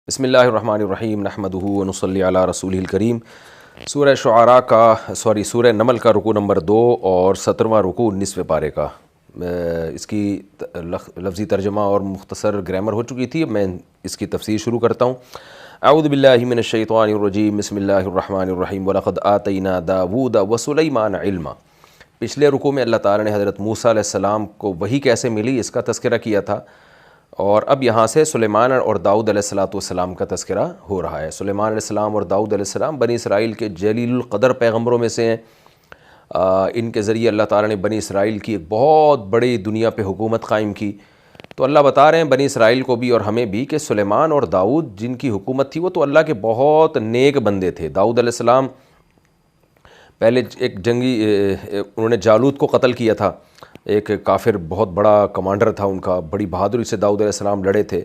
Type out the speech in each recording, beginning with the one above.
بسم اللہ الرحمن الرحیم نحمدہ ونصلی علی رسولہ الکریم۔ سورہ شعراء کا سورہ نمل کا رکوع نمبر 2 اور 17واں رکوع 19ویں پارے کا، اس کی لفظی ترجمہ اور مختصر گرامر ہو چکی تھی۔ میں اس کی تفسیر شروع کرتا ہوں۔ اعوذ باللہ من الشیطان الرجیم، بسم اللہ الرحمن الرحیم۔ وَلَقَدْ آتَيْنَا دَاوُودَ وَسُلَيْمَانَ عِلْمًا۔ پچھلے رکوع میں اللہ تعالیٰ نے حضرت موسیٰ علیہ السلام کو وحی کیسے ملی اس کا تذکرہ کیا تھا، اور اب یہاں سے سلیمان اور داؤد علیہ السلام کا تذکرہ ہو رہا ہے۔ سلیمان علیہ السلام اور داؤد علیہ السلام بنی اسرائیل کے جلیل القدر پیغمبروں میں سے ہیں۔ ان کے ذریعے اللہ تعالیٰ نے بنی اسرائیل کی ایک بہت بڑی دنیا پہ حکومت قائم کی۔ تو اللہ بتا رہے ہیں بنی اسرائیل کو بھی اور ہمیں بھی کہ سلیمان اور داؤد جن کی حکومت تھی وہ تو اللہ کے بہت نیک بندے تھے۔ داؤد علیہ السلام پہلے ایک جنگی انہوں نے جالوت کو قتل کیا تھا، ایک کافر بہت بڑا کمانڈر تھا ان کا، بڑی بہادری سے داؤد علیہ السلام لڑے تھے۔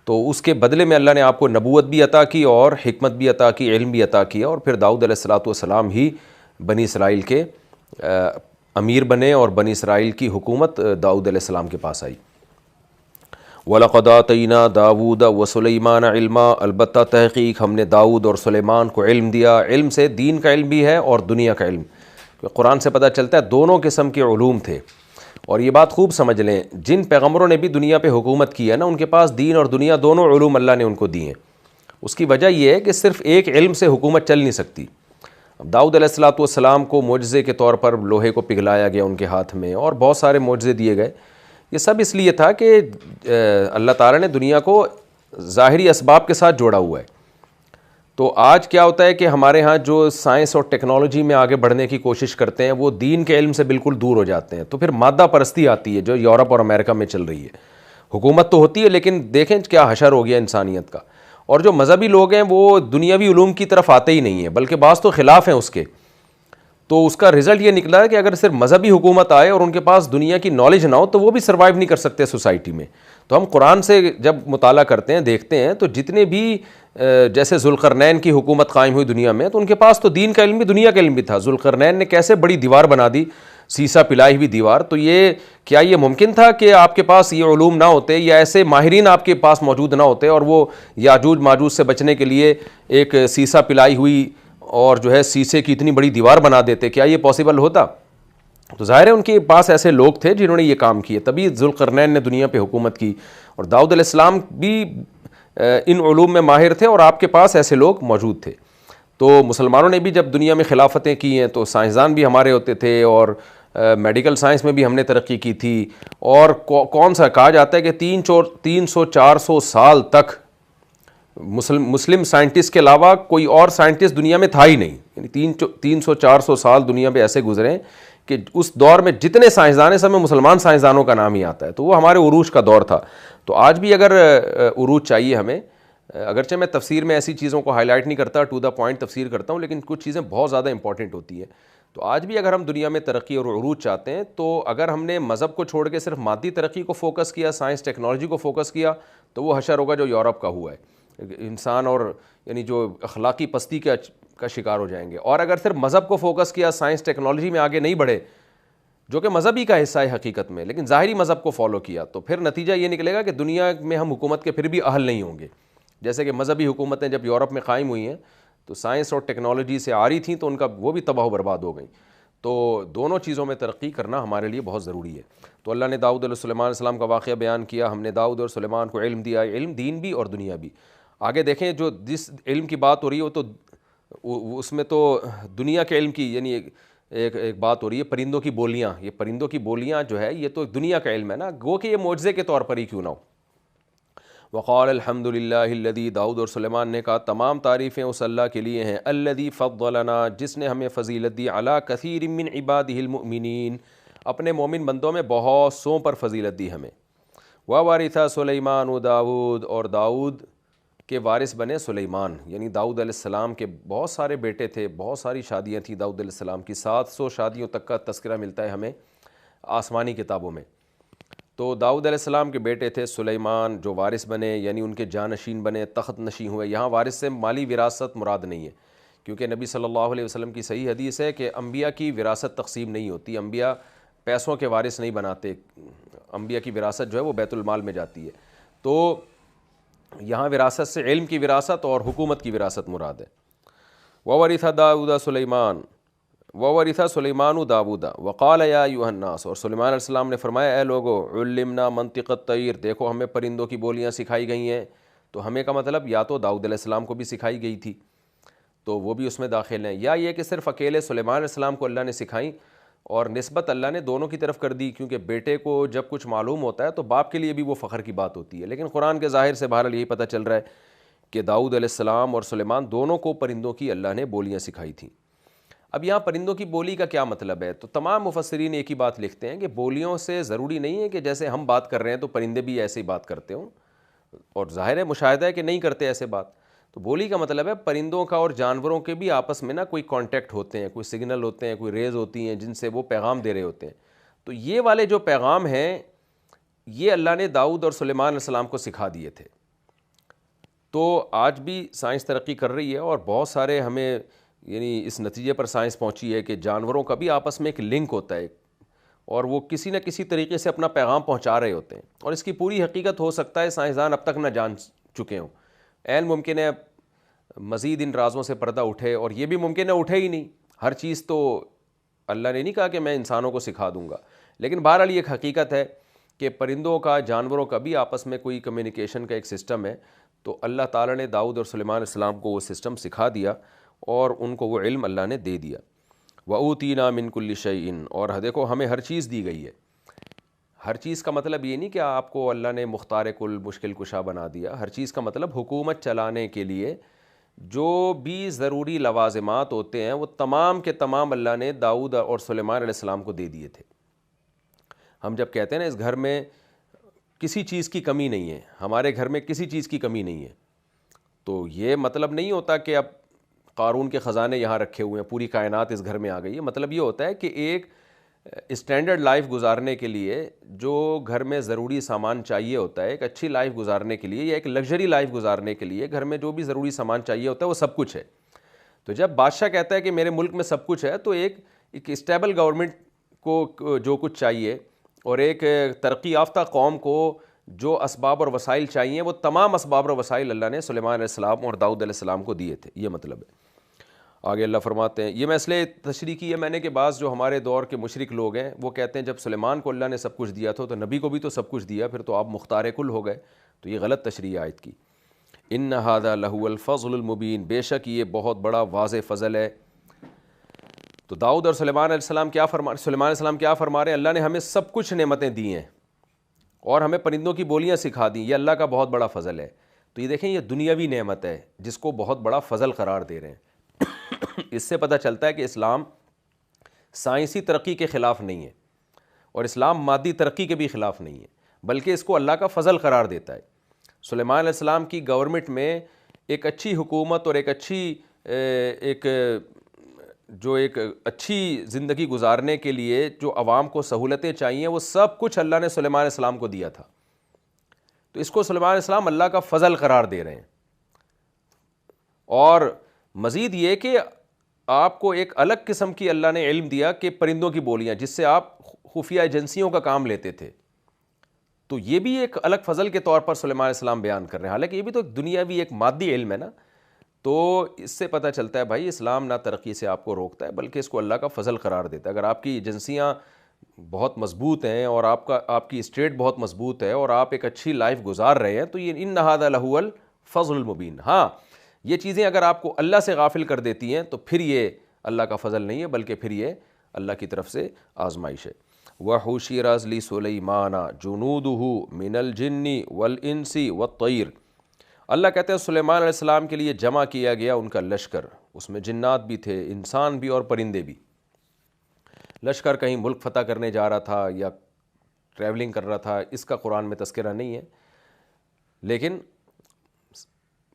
تو اس کے بدلے میں اللہ نے آپ کو نبوت بھی عطا کی اور حکمت بھی عطا کی، علم بھی عطا کیا، اور پھر داؤد علیہ السلام ہی بنی اسرائیل کے امیر بنے اور بنی اسرائیل کی حکومت داؤد علیہ السلام کے پاس آئی۔ وَلَقَدْ آتَيْنَا دَاوُودَ وَسُلَيْمَانَ عِلْمًا، البتہ تحقیق ہم نے داؤد اور سلیمان کو علم دیا۔ علم سے دین کا علم بھی ہے اور دنیا کا علم، قرآن سے پتہ چلتا ہے دونوں قسم کے علوم تھے۔ اور یہ بات خوب سمجھ لیں، جن پیغمبروں نے بھی دنیا پہ حکومت کی ہے نا، ان کے پاس دین اور دنیا دونوں علوم اللہ نے ان کو دیے ہیں۔ اس کی وجہ یہ ہے کہ صرف ایک علم سے حکومت چل نہیں سکتی۔ اب داؤد علیہ السلام کو معجزے کے طور پر لوہے کو پگھلایا گیا ان کے ہاتھ میں، اور بہت سارے معجزے دیے گئے۔ یہ سب اس لیے تھا کہ اللہ تعالیٰ نے دنیا کو ظاہری اسباب کے ساتھ جوڑا ہوا ہے۔ تو آج کیا ہوتا ہے کہ ہمارے ہاں جو سائنس اور ٹیکنالوجی میں آگے بڑھنے کی کوشش کرتے ہیں وہ دین کے علم سے بالکل دور ہو جاتے ہیں، تو پھر مادہ پرستی آتی ہے جو یورپ اور امریکہ میں چل رہی ہے۔ حکومت تو ہوتی ہے لیکن دیکھیں کیا حشر ہو گیا انسانیت کا۔ اور جو مذہبی لوگ ہیں وہ دنیاوی علوم کی طرف آتے ہی نہیں ہیں، بلکہ بعض تو خلاف ہیں اس کے۔ تو اس کا رزلٹ یہ نکلا ہے کہ اگر صرف مذہبی حکومت آئے اور ان کے پاس دنیا کی نالج نہ ہو تو وہ بھی سروائیو نہیں کر سکتے سوسائٹی میں۔ تو ہم قرآن سے جب مطالعہ کرتے ہیں دیکھتے ہیں تو جتنے بھی جیسے ذوالقرنین کی حکومت قائم ہوئی دنیا میں تو ان کے پاس تو دین کا علم بھی دنیا کا علم بھی تھا۔ ذوالقرنین نے کیسے بڑی دیوار بنا دی، سیسا پلائی ہوئی دیوار۔ تو یہ کیا یہ ممکن تھا کہ آپ کے پاس یہ علوم نہ ہوتے یا ایسے ماہرین آپ کے پاس موجود نہ ہوتے اور وہ یاجوج ماجوج سے بچنے کے لیے ایک سیسا پلائی ہوئی اور جو ہے سیسے کی اتنی بڑی دیوار بنا دیتے؟ کیا یہ پاسبل ہوتا؟ تو ظاہر ہے ان کے پاس ایسے لوگ تھے جنہوں نے یہ کام کیے، تبھی ذوالقرنین نے دنیا پہ حکومت کی۔ اور داؤد علیہ السلام بھی ان علوم میں ماہر تھے اور آپ کے پاس ایسے لوگ موجود تھے۔ تو مسلمانوں نے بھی جب دنیا میں خلافتیں کی ہیں تو سائنسدان بھی ہمارے ہوتے تھے، اور میڈیکل سائنس میں بھی ہم نے ترقی کی تھی۔ اور کون سا کہا جاتا ہے کہ 300-400 سال تک مسلم سائنٹسٹ کے علاوہ کوئی اور سائنٹسٹ دنیا میں تھا ہی نہیں، یعنی 300-400 سال دنیا میں ایسے گزرے کہ اس دور میں جتنے سائنسدان ہیں سب میں مسلمان سائنسدانوں کا نام ہی آتا ہے۔ تو وہ ہمارے عروج کا دور تھا۔ تو آج بھی اگر عروج چاہیے ہمیں، اگرچہ میں تفسیر میں ایسی چیزوں کو ہائی لائٹ نہیں کرتا، ٹو دا پوائنٹ تفسیر کرتا ہوں، لیکن کچھ چیزیں بہت زیادہ امپورٹنٹ ہوتی ہیں۔ تو آج بھی اگر ہم دنیا میں ترقی اور عروج چاہتے ہیں تو اگر ہم نے مذہب کو چھوڑ کے صرف مادی ترقی کو فوکس کیا، سائنس ٹیکنالوجی کو فوکس کیا، تو وہ حشر ہوگا جو یورپ کا ہوا ہے، انسان اور یعنی جو اخلاقی پستی کا شکار ہو جائیں گے۔ اور اگر صرف مذہب کو فوکس کیا، سائنس ٹیکنالوجی میں آگے نہیں بڑھے جو کہ مذہبی کا حصہ ہے حقیقت میں، لیکن ظاہری مذہب کو فالو کیا، تو پھر نتیجہ یہ نکلے گا کہ دنیا میں ہم حکومت کے پھر بھی اہل نہیں ہوں گے۔ جیسے کہ مذہبی حکومتیں جب یورپ میں قائم ہوئی ہیں تو سائنس اور ٹیکنالوجی سے آ رہی تھیں تو ان کا وہ بھی تباہ و برباد ہو گئیں۔ تو دونوں چیزوں میں ترقی کرنا ہمارے لیے بہت ضروری ہے۔ تو اللہ نے داؤد علیہ السلام کا واقعہ بیان کیا، ہم نے داؤد اور سلیمان کو علم دیا، علم دین بھی اور دنیا بھی۔ آگے دیکھیں جو جس علم کی بات ہو رہی ہے وہ تو اس میں تو دنیا کے علم کی یعنی ایک بات ہو رہی ہے، پرندوں کی بولیاں۔ یہ پرندوں کی بولیاں جو ہے یہ تو دنیا کا علم ہے نا، گو کہ یہ معجزے کے طور پر ہی کیوں نہ ہو۔ وقال الحمد للہ الذی، داؤد اور سلیمان نے کہا تمام تعریفیں اس اللہ کے لیے ہیں، الذی فضلنا، جس نے ہمیں فضیلت دی، علی کثیر من عبادہ المؤمنین، اپنے مومن بندوں میں بہت سوں پر فضیلت دی ہمیں۔ وورث سلیمان داؤد، اور داؤد کے وارث بنے سلیمان، یعنی داؤد علیہ السلام کے بہت سارے بیٹے تھے، بہت ساری شادیاں تھیں داؤد علیہ السلام کی، 700 شادیوں تک کا تذکرہ ملتا ہے ہمیں آسمانی کتابوں میں۔ تو داؤد علیہ السلام کے بیٹے تھے سلیمان جو وارث بنے، یعنی ان کے جانشین بنے، تخت نشین ہوئے۔ یہاں وارث سے مالی وراثت مراد نہیں ہے، کیونکہ نبی صلی اللہ علیہ وسلم کی صحیح حدیث ہے کہ انبیاء کی وراثت تقسیم نہیں ہوتی، انبیاء پیسوں کے وارث نہیں بناتے، انبیاء کی وراثت جو ہے وہ بیت المال میں جاتی ہے۔ تو یہاں وراثت سے علم کی وراثت اور حکومت کی وراثت مراد ہے۔ وورث داؤد سلیمان وورث سلیمان داؤد وقال یا ایھا الناس، اور سلیمان علیہ السلام نے فرمایا اے لوگو علمنا منطق الطیر، دیکھو ہمیں پرندوں کی بولیاں سکھائی گئی ہیں۔ تو ہمیں کا مطلب یا تو داؤد علیہ السلام کو بھی سکھائی گئی تھی تو وہ بھی اس میں داخل ہیں، یا یہ کہ صرف اکیلے سلیمان علیہ السلام کو اللہ نے سکھائیں اور نسبت اللہ نے دونوں کی طرف کر دی، کیونکہ بیٹے کو جب کچھ معلوم ہوتا ہے تو باپ کے لیے بھی وہ فخر کی بات ہوتی ہے۔ لیکن قرآن کے ظاہر سے بہرحال یہی پتہ چل رہا ہے کہ داؤد علیہ السلام اور سلیمان دونوں کو پرندوں کی اللہ نے بولیاں سکھائی تھیں۔ اب یہاں پرندوں کی بولی کا کیا مطلب ہے؟ تو تمام مفسرین ایک ہی بات لکھتے ہیں کہ بولیوں سے ضروری نہیں ہے کہ جیسے ہم بات کر رہے ہیں تو پرندے بھی ایسے ہی بات کرتے ہوں، اور ظاہر ہے مشاہدہ ہے کہ نہیں کرتے ایسے بات۔ تو بولی کا مطلب ہے پرندوں کا اور جانوروں کے بھی آپس میں نا کوئی کانٹیکٹ ہوتے ہیں، کوئی سگنل ہوتے ہیں، کوئی ریز ہوتی ہیں جن سے وہ پیغام دے رہے ہوتے ہیں۔ تو یہ والے جو پیغام ہیں یہ اللہ نے داؤد اور سلیمان علیہ السلام کو سکھا دیے تھے۔ تو آج بھی سائنس ترقی کر رہی ہے اور بہت سارے ہمیں یعنی اس نتیجے پر سائنس پہنچی ہے کہ جانوروں کا بھی آپس میں ایک لنک ہوتا ہے اور وہ کسی نہ کسی طریقے سے اپنا پیغام پہنچا رہے ہوتے ہیں، اور اس کی پوری حقیقت ہو سکتا ہے سائنسدان اب تک نہ جان چکے ہوں۔ عین ممکن ہے مزید ان رازوں سے پردہ اٹھے، اور یہ بھی ممکن ہے اٹھے ہی نہیں۔ ہر چیز تو اللہ نے نہیں کہا کہ میں انسانوں کو سکھا دوں گا، لیکن بہرحال یہ ایک حقیقت ہے کہ پرندوں کا جانوروں کا بھی آپس میں کوئی کمیونیکیشن کا ایک سسٹم ہے۔ تو اللہ تعالیٰ نے داؤد اور سلیمان علیہ السلام کو وہ سسٹم سکھا دیا اور ان کو وہ علم اللہ نے دے دیا۔ وَأُوتِينَا مِن كُلِّ شَيْءٍ، اور دیکھو ہمیں ہر چیز دی گئی ہے۔ ہر چیز کا مطلب یہ نہیں کہ آپ کو اللہ نے مختار کل مشکل کشا بنا دیا، ہر چیز کا مطلب حکومت چلانے کے لیے جو بھی ضروری لوازمات ہوتے ہیں وہ تمام کے تمام اللہ نے داؤد اور سلیمان علیہ السلام کو دے دیے تھے۔ ہم جب کہتے ہیں نا اس گھر میں کسی چیز کی کمی نہیں ہے، ہمارے گھر میں کسی چیز کی کمی نہیں ہے، تو یہ مطلب نہیں ہوتا کہ اب قارون کے خزانے یہاں رکھے ہوئے ہیں، پوری کائنات اس گھر میں آ گئی ہے۔ مطلب یہ ہوتا ہے کہ ایک اسٹینڈرڈ لائف گزارنے کے لیے جو گھر میں ضروری سامان چاہیے ہوتا ہے، ایک اچھی لائف گزارنے کے لیے یا ایک لگژری لائف گزارنے کے لیے گھر میں جو بھی ضروری سامان چاہیے ہوتا ہے وہ سب کچھ ہے۔ تو جب بادشاہ کہتا ہے کہ میرے ملک میں سب کچھ ہے، تو ایک اسٹیبل گورنمنٹ کو جو کچھ چاہیے اور ایک ترقی یافتہ قوم کو جو اسباب اور وسائل چاہیے وہ تمام اسباب اور وسائل اللہ نے سلیمان علیہ السلام اور داؤد علیہ السلام کو دیے تھے، یہ مطلب ہے۔ آگے اللہ فرماتے ہیں، یہ میں اس لیے تشریح کی ہے میں نے کہ بعض جو ہمارے دور کے مشرک لوگ ہیں وہ کہتے ہیں جب سلیمان کو اللہ نے سب کچھ دیا تھا تو نبی کو بھی تو سب کچھ دیا، پھر تو آپ مختار کل ہو گئے۔ تو یہ غلط تشریح آیت کی۔ ان ھذا لہو الفضل المبین، بے شک یہ بہت بڑا واضح فضل ہے۔ تو داؤد اور سلیمان علیہ السلام سلیمان علیہ السلام کیا فرما رہے ہیں؟ اللہ نے ہمیں سب کچھ نعمتیں دی ہیں اور ہمیں پرندوں کی بولیاں سکھا دیں، یہ اللہ کا بہت بڑا فضل ہے۔ تو یہ دیکھیں یہ دنیاوی نعمت ہے جس کو بہت بڑا فضل قرار دے رہے ہیں۔ اس سے پتہ چلتا ہے کہ اسلام سائنسی ترقی کے خلاف نہیں ہے اور اسلام مادی ترقی کے بھی خلاف نہیں ہے، بلکہ اس کو اللہ کا فضل قرار دیتا ہے۔ سلیمان علیہ السلام کی گورنمنٹ میں ایک اچھی حکومت اور ایک اچھی زندگی گزارنے کے لیے جو عوام کو سہولتیں چاہیے وہ سب کچھ اللہ نے سلیمان علیہ السلام کو دیا تھا۔ تو اس کو سلیمان علیہ السلام اللہ کا فضل قرار دے رہے ہیں، اور مزید یہ کہ آپ کو ایک الگ قسم کی اللہ نے علم دیا کہ پرندوں کی بولیاں، جس سے آپ خفیہ ایجنسیوں کا کام لیتے تھے۔ تو یہ بھی ایک الگ فضل کے طور پر سلیمان علیہ السلام بیان کر رہے ہیں، حالانکہ یہ بھی تو دنیاوی ایک مادی علم ہے نا۔ تو اس سے پتہ چلتا ہے بھائی اسلام نہ ترقی سے آپ کو روکتا ہے بلکہ اس کو اللہ کا فضل قرار دیتا ہے۔ اگر آپ کی ایجنسیاں بہت مضبوط ہیں اور آپ کی اسٹیٹ بہت مضبوط ہے اور آپ ایک اچھی لائف گزار رہے ہیں تو یہ ان ھذا لہو الفضل المبین۔ ہاں یہ چیزیں اگر آپ کو اللہ سے غافل کر دیتی ہیں تو پھر یہ اللہ کا فضل نہیں ہے بلکہ پھر یہ اللہ کی طرف سے آزمائش ہے۔ وَحُشِرَ لِسُلَیْمَانَ جُنُودُهُ مِنَ الْجِنِّ وَالْإِنسِ وَالطَّیْرِ، اللہ کہتے ہیں سلیمان علیہ السلام کے لیے جمع کیا گیا ان کا لشکر، اس میں جنات بھی تھے، انسان بھی اور پرندے بھی۔ لشکر کہیں ملک فتح کرنے جا رہا تھا یا ٹریولنگ کر رہا تھا، اس کا قرآن میں تذکرہ نہیں ہے، لیکن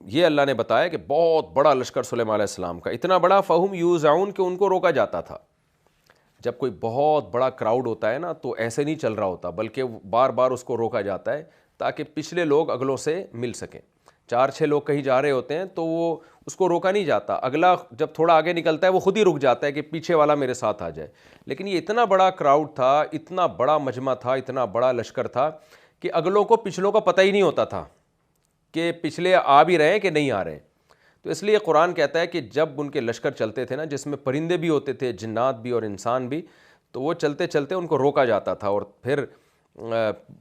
یہ اللہ نے بتایا کہ بہت بڑا لشکر سلیمان علیہ السلام کا، اتنا بڑا فہم یوزعون کہ ان کو روکا جاتا تھا۔ جب کوئی بہت بڑا کراؤڈ ہوتا ہے نا تو ایسے نہیں چل رہا ہوتا بلکہ بار بار اس کو روکا جاتا ہے تاکہ پچھلے لوگ اگلوں سے مل سکیں۔ 4-6 لوگ کہیں جا رہے ہوتے ہیں تو وہ اس کو روکا نہیں جاتا، اگلا جب تھوڑا آگے نکلتا ہے وہ خود ہی رک جاتا ہے کہ پیچھے والا میرے ساتھ آ جائے۔ لیکن یہ اتنا بڑا کراؤڈ تھا، اتنا بڑا مجمع تھا، اتنا بڑا لشکر تھا کہ اگلوں کو پچھلوں کا پتہ ہی نہیں ہوتا تھا کہ پچھلے آ بھی رہے ہیں کہ نہیں آ رہے ہیں. تو اس لیے قرآن کہتا ہے کہ جب ان کے لشکر چلتے تھے نا، جس میں پرندے بھی ہوتے تھے، جنات بھی اور انسان بھی، تو وہ چلتے چلتے ان کو روکا جاتا تھا اور پھر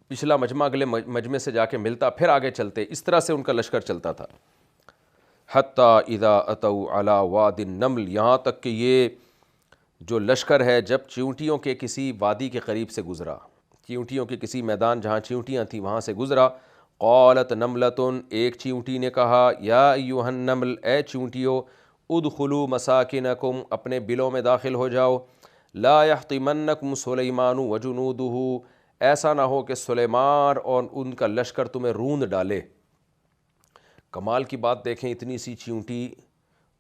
پچھلا مجمع اگلے مجمع سے جا کے ملتا، پھر آگے چلتے. اس طرح سے ان کا لشکر چلتا تھا. حتیٰ اذا اتوا علی واد النمل، یہاں تک کہ یہ جو لشکر ہے جب چیونٹیوں کے کسی وادی کے قریب سے گزرا، چیونٹیوں کے کسی میدان جہاں چیونٹیاں تھیں وہاں سے گزرا. قالت نملتن، ایک چیونٹی نے کہا، یا ایھا النمل، اے چیونٹیو، ادخلوا مساکنکم، اپنے بلوں میں داخل ہو جاؤ. لا یحطمنکم سلیمان وجنودہ، ایسا نہ ہو کہ سلیمان اور ان کا لشکر تمہیں روند ڈالے. کمال کی بات دیکھیں، اتنی سی چیونٹی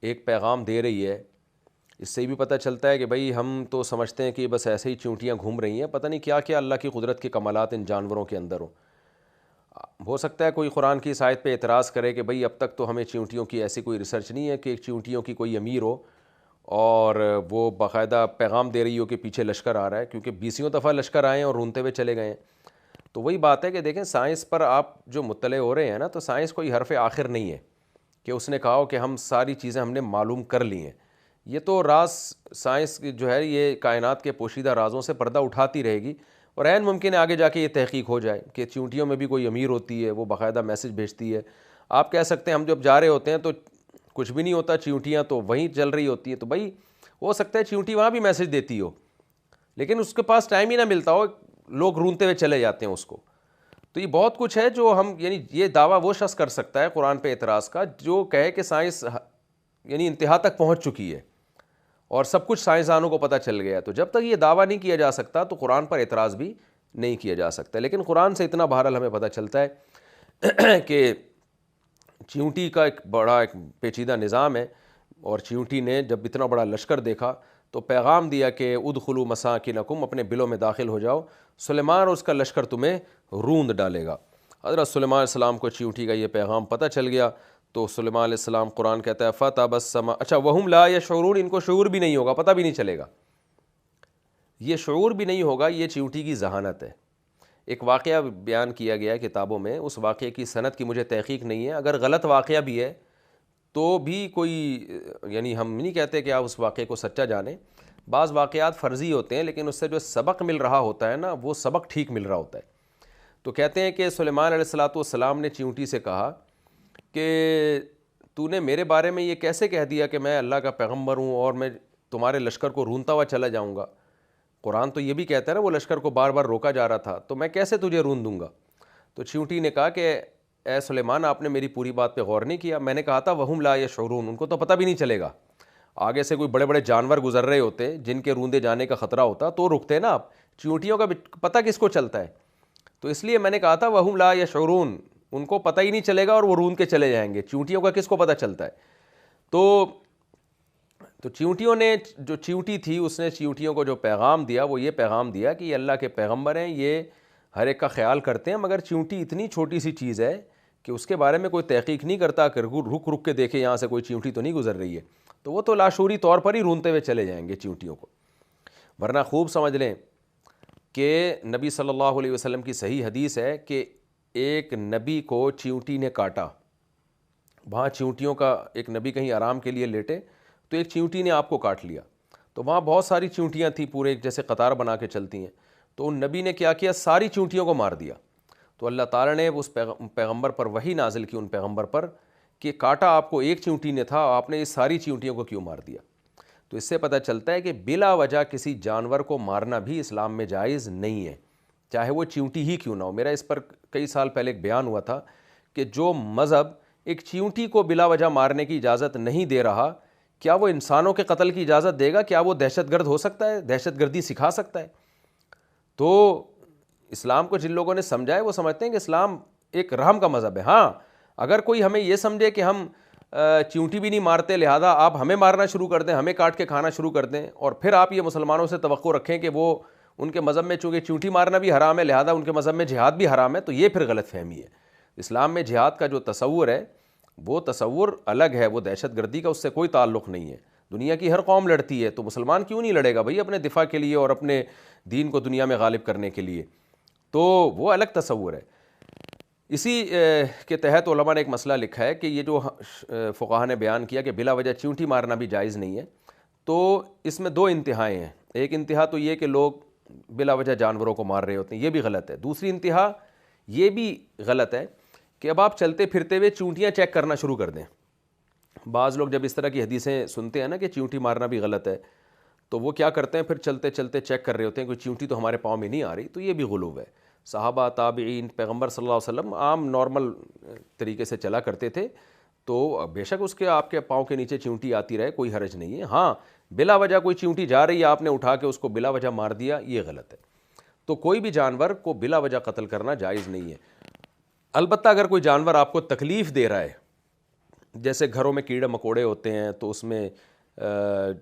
ایک پیغام دے رہی ہے. اس سے بھی پتہ چلتا ہے کہ بھئی ہم تو سمجھتے ہیں کہ بس ایسے ہی چیونٹیاں گھوم رہی ہیں، پتہ نہیں کیا کیا اللہ کی قدرت کے کمالات ان جانوروں کے اندر ہوں. ہو سکتا ہے کوئی قرآن کی اس آیت پہ اعتراض کرے کہ بھئی اب تک تو ہمیں چیونٹیوں کی ایسی کوئی ریسرچ نہیں ہے کہ چیونٹیوں کی کوئی امیر ہو اور وہ باقاعدہ پیغام دے رہی ہو کہ پیچھے لشکر آ رہا ہے، کیونکہ بیسیوں دفعہ لشکر آئے ہیں اور رونتے ہوئے چلے گئے ہیں. تو وہی بات ہے کہ دیکھیں سائنس پر آپ جو مطلع ہو رہے ہیں نا، تو سائنس کوئی حرف آخر نہیں ہے کہ اس نے کہا ہو کہ ہم ساری چیزیں ہم نے معلوم کر لی ہیں. یہ تو راز سائنس جو ہے یہ کائنات کے پوشیدہ رازوں سے پردہ اٹھاتی رہے گی، اور عین ممکن ہے آگے جا کے یہ تحقیق ہو جائے کہ چیونٹیوں میں بھی کوئی امیر ہوتی ہے، وہ باقاعدہ میسج بھیجتی ہے. آپ کہہ سکتے ہیں ہم جب جا رہے ہوتے ہیں تو کچھ بھی نہیں ہوتا، چیونٹیاں تو وہیں چل رہی ہوتی ہیں، تو بھائی ہو سکتا ہے چیونٹی وہاں بھی میسج دیتی ہو لیکن اس کے پاس ٹائم ہی نہ ملتا ہو، لوگ رونتے ہوئے چلے جاتے ہیں اس کو. تو یہ بہت کچھ ہے جو ہم، یعنی یہ دعویٰ وہ شخص کر سکتا ہے قرآن پہ اعتراض کا جو کہے کہ سائنس یعنی انتہا تک پہنچ چکی ہے اور سب کچھ سائنسدانوں کو پتہ چل گیا. تو جب تک یہ دعویٰ نہیں کیا جا سکتا تو قرآن پر اعتراض بھی نہیں کیا جا سکتا. لیکن قرآن سے اتنا بہرحال ہمیں پتہ چلتا ہے کہ چیونٹی کا ایک پیچیدہ نظام ہے، اور چیونٹی نے جب اتنا بڑا لشکر دیکھا تو پیغام دیا کہ ادخلوا مساکنکم، اپنے بلوں میں داخل ہو جاؤ، سلیمان اور اس کا لشکر تمہیں روند ڈالے گا. حضرت سلیمان علیہ السلام کو چیونٹی کا یہ پیغام پتہ چل گیا تو سلیمان علیہ السلام، قرآن کہتا ہے فتبسم، اچھا وہم لا یشعرون، ان کو شعور بھی نہیں ہوگا، پتہ بھی نہیں چلے گا. یہ شعور بھی نہیں ہوگا، یہ چیونٹی کی ذہانت ہے. ایک واقعہ بیان کیا گیا ہے کتابوں میں، اس واقعے کی سند کی مجھے تحقیق نہیں ہے، اگر غلط واقعہ بھی ہے تو بھی کوئی، یعنی ہم نہیں کہتے کہ آپ اس واقعے کو سچا جانیں. بعض واقعات فرضی ہوتے ہیں لیکن اس سے جو سبق مل رہا ہوتا ہے نا، وہ سبق ٹھیک مل رہا ہوتا ہے. تو کہتے ہیں کہ سلیمان علیہ السلام نے چیونٹی سے کہا کہ تو نے میرے بارے میں یہ کیسے کہہ دیا کہ میں اللہ کا پیغمبر ہوں اور میں تمہارے لشکر کو رونتا ہوا چلا جاؤں گا. قرآن تو یہ بھی کہتا ہے نا وہ لشکر کو بار بار روکا جا رہا تھا، تو میں کیسے تجھے رون دوں گا. تو چیونٹی نے کہا کہ اے سلیمان، آپ نے میری پوری بات پہ غور نہیں کیا. میں نے کہا تھا وہم لا یشعرون، ان کو تو پتہ بھی نہیں چلے گا. آگے سے کوئی بڑے بڑے جانور گزر رہے ہوتے جن کے روندے جانے کا خطرہ ہوتا تو رکتے نا آپ. چیونٹیوں کا پتہ کس کو چلتا ہے؟ تو اس لیے میں نے کہا تھا وہم لا یشعرون، ان کو پتہ ہی نہیں چلے گا اور وہ روند کے چلے جائیں گے. چیونٹیوں کا کس کو پتہ چلتا ہے؟ تو چیونٹیوں نے، جو چیونٹی تھی اس نے چیونٹیوں کو جو پیغام دیا وہ یہ پیغام دیا کہ یہ اللہ کے پیغمبر ہیں، یہ ہر ایک کا خیال کرتے ہیں، مگر چیونٹی اتنی چھوٹی سی چیز ہے کہ اس کے بارے میں کوئی تحقیق نہیں کرتا کہ رک کے دیکھے یہاں سے کوئی چیونٹی تو نہیں گزر رہی ہے. تو وہ تو لاشعوری طور پر ہی رونتے ہوئے چلے جائیں گے چیونٹیوں کو. ورنہ خوب سمجھ لیں کہ نبی صلی اللہ علیہ وسلم کی صحیح حدیث ہے کہ ایک نبی کو چیونٹی نے کاٹا. وہاں چیونٹیوں کا، ایک نبی کہیں آرام کے لیے لیٹے تو ایک چیونٹی نے آپ کو کاٹ لیا. تو وہاں بہت ساری چیونٹیاں تھیں، پورے ایک جیسے قطار بنا کے چلتی ہیں. تو ان نبی نے کیا کیا، ساری چیونٹیوں کو مار دیا. تو اللہ تعالیٰ نے اس پیغمبر پر وحی نازل کی، ان پیغمبر پر، کہ کاٹا آپ کو ایک چیونٹی نے تھا، آپ نے اس ساری چیونٹیوں کو کیوں مار دیا. تو اس سے پتہ چلتا ہے کہ بلا وجہ کسی جانور کو مارنا بھی اسلام میں جائز نہیں ہے، چاہے وہ چیونٹی ہی کیوں نہ ہو. میرا اس پر کئی سال پہلے ایک بیان ہوا تھا کہ جو مذہب ایک چیونٹی کو بلا وجہ مارنے کی اجازت نہیں دے رہا، کیا وہ انسانوں کے قتل کی اجازت دے گا؟ کیا وہ دہشت گرد ہو سکتا ہے؟ دہشت گردی سکھا سکتا ہے؟ تو اسلام کو جن لوگوں نے سمجھا ہے وہ سمجھتے ہیں کہ اسلام ایک رحم کا مذہب ہے. ہاں اگر کوئی ہمیں یہ سمجھے کہ ہم چیونٹی بھی نہیں مارتے لہذا آپ ہمیں مارنا شروع کر دیں، ہمیں کاٹ کے کھانا شروع کر دیں، اور پھر آپ یہ مسلمانوں سے توقع رکھیں کہ وہ ان کے مذہب میں چونکہ چیونٹی مارنا بھی حرام ہے لہذا ان کے مذہب میں جہاد بھی حرام ہے، تو یہ پھر غلط فہمی ہے. اسلام میں جہاد کا جو تصور ہے وہ تصور الگ ہے، وہ دہشت گردی کا اس سے کوئی تعلق نہیں ہے. دنیا کی ہر قوم لڑتی ہے تو مسلمان کیوں نہیں لڑے گا بھائی اپنے دفاع کے لیے اور اپنے دین کو دنیا میں غالب کرنے کے لیے؟ تو وہ الگ تصور ہے. اسی کے تحت علماء نے ایک مسئلہ لکھا ہے کہ یہ جو فقہا نے بیان کیا کہ بلا وجہ چیونٹی مارنا بھی جائز نہیں ہے، تو اس میں دو انتہائیں ہیں. ایک انتہا تو یہ کہ لوگ بلا وجہ جانوروں کو مار رہے ہوتے ہیں، یہ بھی غلط ہے. دوسری انتہا یہ بھی غلط ہے کہ اب آپ چلتے پھرتے ہوئے چونٹیاں چیک کرنا شروع کر دیں. بعض لوگ جب اس طرح کی حدیثیں سنتے ہیں نا کہ چونٹی مارنا بھی غلط ہے، تو وہ کیا کرتے ہیں، پھر چلتے چلتے چیک کر رہے ہوتے ہیں کوئی چونٹی تو ہمارے پاؤں میں نہیں آ رہی. تو یہ بھی غلو ہے. صحابہ، تابعین، پیغمبر صلی اللہ علیہ وسلم عام نارمل طریقے سے چلا کرتے تھے، تو بے شک اس کے آپ کے پاؤں کے نیچے چونٹی آتی رہے، کوئی حرج نہیں ہے. ہاں، بلا وجہ کوئی چونٹی جا رہی ہے، آپ نے اٹھا کے اس کو بلا وجہ مار دیا، یہ غلط ہے. تو کوئی بھی جانور کو بلا وجہ قتل کرنا جائز نہیں ہے. البتہ اگر کوئی جانور آپ کو تکلیف دے رہا ہے، جیسے گھروں میں کیڑے مکوڑے ہوتے ہیں تو اس میں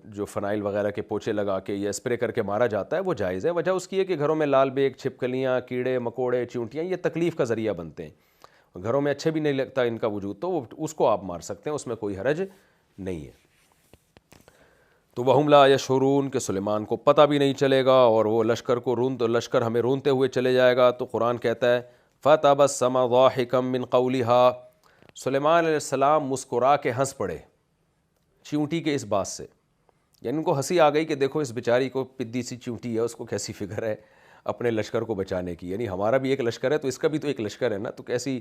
جو فنائل وغیرہ کے پوچے لگا کے یا اسپرے کر کے مارا جاتا ہے، وہ جائز ہے. وجہ اس کی ہے کہ گھروں میں لال بیگ، چھپکلیاں، کیڑے مکوڑے، چیونٹیاں یہ تکلیف کا ذریعہ بنتے ہیں، گھروں میں اچھے بھی نہیں لگتا ان کا وجود، تو اس کو آپ مار سکتے ہیں، اس میں کوئی حرج نہیں ہے. تو وَهُمْ لَا يَشْعُرُونَ کہ سلیمان کو پتہ بھی نہیں چلے گا اور وہ لشکر ہمیں رونتے ہوئے چلے جائے گا. تو قرآن کہتا ہے فَتَبَسَّمَ ضَاحِكًا مِّن قَوْلِهَا، سلیمان علیہ السلام مسکرا کے ہنس پڑے چیونٹی کے اس بات سے. یعنی ان کو ہنسی آ گئی کہ دیکھو اس بیچاری کو پدی سی چیونٹی ہے، اس کو کیسی فکر ہے اپنے لشکر کو بچانے کی. یعنی ہمارا بھی ایک لشکر ہے تو اس کا بھی تو ایک لشکر ہے نا. تو کیسی،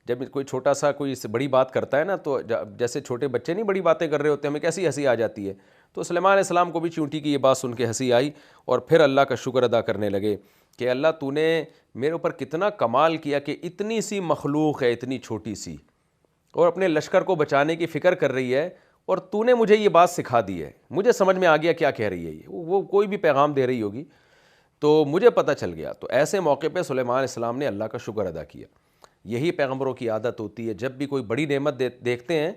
جب کوئی چھوٹا سا کوئی بڑی بات کرتا ہے نا، تو جیسے چھوٹے بچے نہیں بڑی باتیں کر رہے ہوتے، ہمیں کیسی ہنسی آ جاتی ہے. تو سلیمان علیہ السلام کو بھی چیونٹی کی یہ بات سن کے ہنسی آئی، اور پھر اللہ کا شکر ادا کرنے لگے کہ اللہ تو نے میرے اوپر کتنا کمال کیا کہ اتنی سی مخلوق ہے، اتنی چھوٹی سی، اور اپنے لشکر کو بچانے کی فکر کر رہی ہے، اور تو نے مجھے یہ بات سکھا دی ہے. مجھے سمجھ میں آ گیا کیا کہہ رہی ہے یہ، وہ کوئی بھی پیغام دے رہی ہوگی تو مجھے پتہ چل گیا. تو ایسے موقع پہ سلیمان علیہ السلام نے اللہ کا شکر ادا کیا. یہی پیغمبروں کی عادت ہوتی ہے، جب بھی کوئی بڑی نعمت دیکھتے ہیں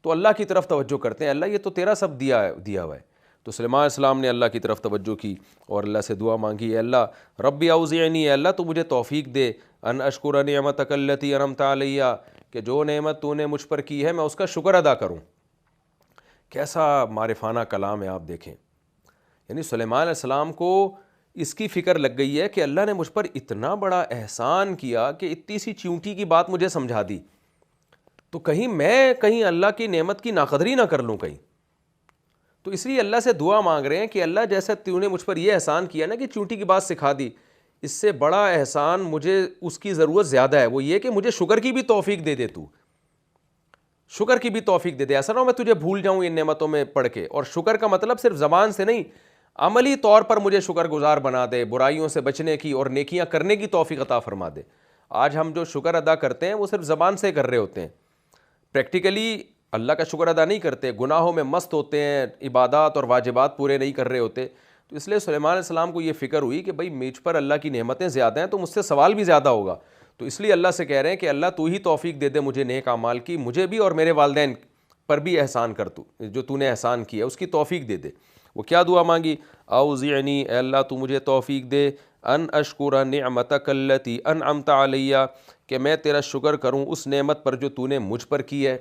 تو اللہ کی طرف توجہ کرتے ہیں، اللہ یہ تو تیرا سب دیا ہوا ہے. تو سلیمان علیہ السلام نے اللہ کی طرف توجہ کی اور اللہ سے دعا مانگی، اے اللہ ربی اوزعنی، اے اللہ تو مجھے توفیق دے، ان اشکر نعمتک التی انعمت علیہ، کہ جو نعمت تو نے مجھ پر کی ہے میں اس کا شکر ادا کروں. کیسا معرفانہ کلام ہے، آپ دیکھیں. یعنی سلیمان علیہ السلام کو اس کی فکر لگ گئی ہے کہ اللہ نے مجھ پر اتنا بڑا احسان کیا کہ اتنی سی چیونٹی کی بات مجھے سمجھا دی، تو کہیں اللہ کی نعمت کی ناقدری نہ کر لوں کہیں. تو اس لیے اللہ سے دعا مانگ رہے ہیں کہ اللہ جیسا تو نے مجھ پر یہ احسان کیا نا کہ چونٹی کی بات سکھا دی، اس سے بڑا احسان مجھے اس کی ضرورت زیادہ ہے، وہ یہ کہ مجھے شکر کی بھی توفیق دے دے، تو شکر کی بھی توفیق دے دے. ایسا نہ ہو میں تجھے بھول جاؤں ان نعمتوں میں پڑھ کے. اور شکر کا مطلب صرف زبان سے نہیں، عملی طور پر مجھے شکر گزار بنا دے، برائیوں سے بچنے کی اور نیکیاں کرنے کی توفیق عطا فرما دے. آج ہم جو شکر ادا کرتے ہیں وہ صرف زبان سے کر رہے ہوتے ہیں، پریکٹیکلی اللہ کا شکر ادا نہیں کرتے، گناہوں میں مست ہوتے ہیں، عبادات اور واجبات پورے نہیں کر رہے ہوتے. تو اس لیے سلیمان علیہ السلام کو یہ فکر ہوئی کہ بھئی مجھ پر اللہ کی نعمتیں زیادہ ہیں تو مجھ سے سوال بھی زیادہ ہوگا. تو اس لیے اللہ سے کہہ رہے ہیں کہ اللہ تو ہی توفیق دے دے مجھے نیک اعمال کی، مجھے بھی اور میرے والدین پر بھی احسان کر، تو جو تو نے احسان کیا اس کی توفیق دے دے. وہ کیا دعا مانگی؟ اوزعنی، اے اللہ تو مجھے توفیق دے، ان اشکر نعمتک التی انعمت علیہ، کہ میں تیرا شکر کروں اس نعمت پر جو تو نے مجھ پر کی ہے،